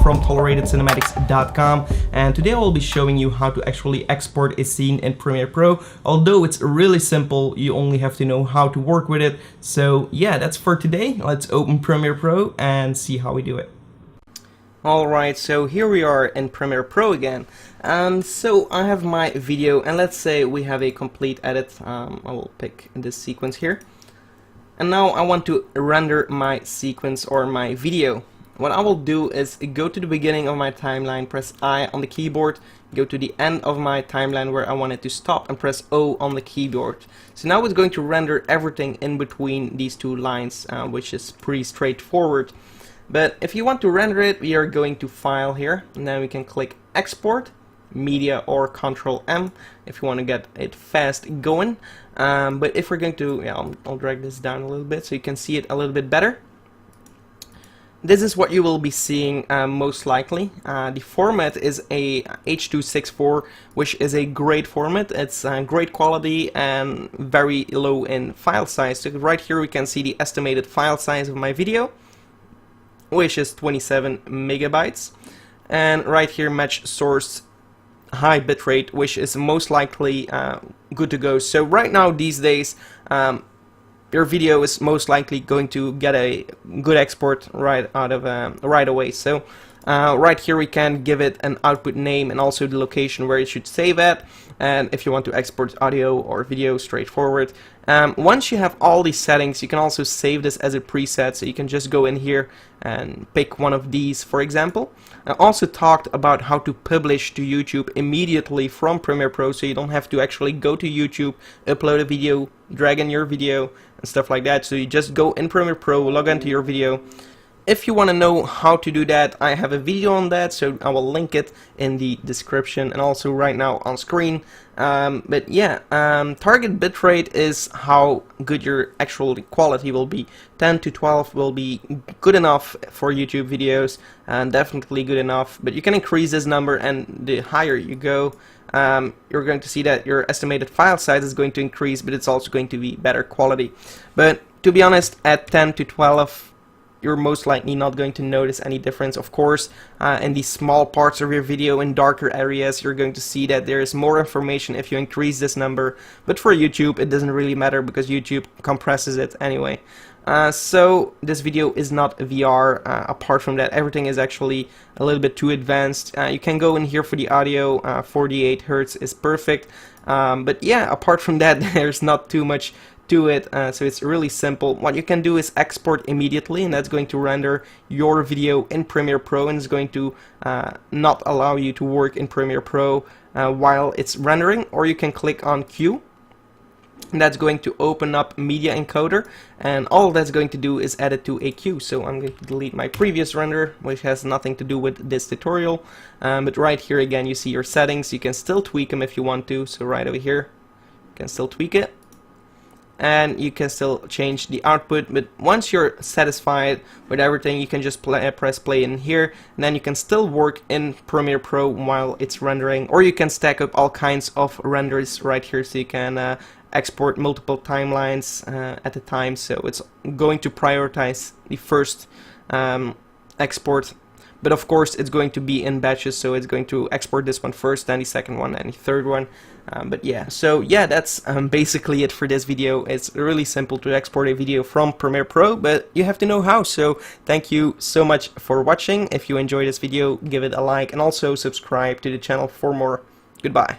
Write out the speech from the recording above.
from toleratedcinematics.com, and today I will be showing you how to actually export a scene in Premiere Pro. Although it's really simple, you only have to know how to work with it. So yeah, that's for today. Let's open Premiere Pro and see how we do it. Alright, so here we are in Premiere Pro again. So I have my video, and let's say we have a complete edit. I will pick this sequence here. And now I want to render my sequence or my video. What I will do is go to the beginning of my timeline, press I on the keyboard, go to the end of my timeline where I want it to stop, and press O on the keyboard. So now it's going to render everything in between these two lines, which is pretty straightforward. But if you want to render it, we are going to File here, and then we can click Export, Media, or Control M if you want to get it fast going. But if we're going to, I'll drag this down a little bit so you can see it a little bit better. This is what you will be seeing most likely. The format is a H.264, which is a great format. It's great quality and very low in file size. So right here we can see the estimated file size of my video, which is 27 megabytes, and right here match source high bitrate, which is most likely good to go. So right now these days your video is most likely going to get a good export right away. So right here we can give it an output name and also the location where it should save at, and if you want to export audio or video, straightforward. Once you have all these settings, you can also save this as a preset, so you can just go in here and pick one of these, for example. I also talked about how to publish to YouTube immediately from Premiere Pro, so you don't have to actually go to YouTube, upload a video, drag in your video and stuff like that. So you just go in Premiere Pro, log into your video. If you want to know how to do that, I have a video on that, so I will link it in the description and also right now on screen. But yeah, target bitrate is how good your actual quality will be. 10 to 12 will be good enough for YouTube videos, and definitely good enough, but you can increase this number, and the higher you go, you're going to see that your estimated file size is going to increase, but it's also going to be better quality. But to be honest, at 10 to 12, you're most likely not going to notice any difference. Of course, in these small parts of your video, in darker areas, you're going to see that there is more information if you increase this number, but for YouTube it doesn't really matter because YouTube compresses it anyway. So this video is not VR. Apart from that, everything is actually a little bit too advanced. You can go in here for the audio, 48 Hertz is perfect, but yeah, apart from that there's not too much to it, so it's really simple. What you can do is export immediately, and that's going to render your video in Premiere Pro, and it's going to not allow you to work in Premiere Pro while it's rendering. Or you can click on Q, and that's going to open up Media Encoder, and all that's going to do is add it to a queue. So I'm going to delete my previous render, which has nothing to do with this tutorial, but right here again you see your settings. You can still tweak them if you want to, so right over here you can still tweak it, and you can still change the output. But once you're satisfied with everything, you can just press play in here, and then you can still work in Premiere Pro while it's rendering. Or you can stack up all kinds of renders right here, so you can export multiple timelines at a time. So it's going to prioritize the first export, but of course it's going to be in batches, so it's going to export this one first, then the second one, and the third one. But yeah, so yeah, that's basically it for this video. It's really simple to export a video from Premiere Pro, but you have to know how. So thank you so much for watching. If you enjoyed this video, give it a like, and also subscribe to the channel for more. Goodbye.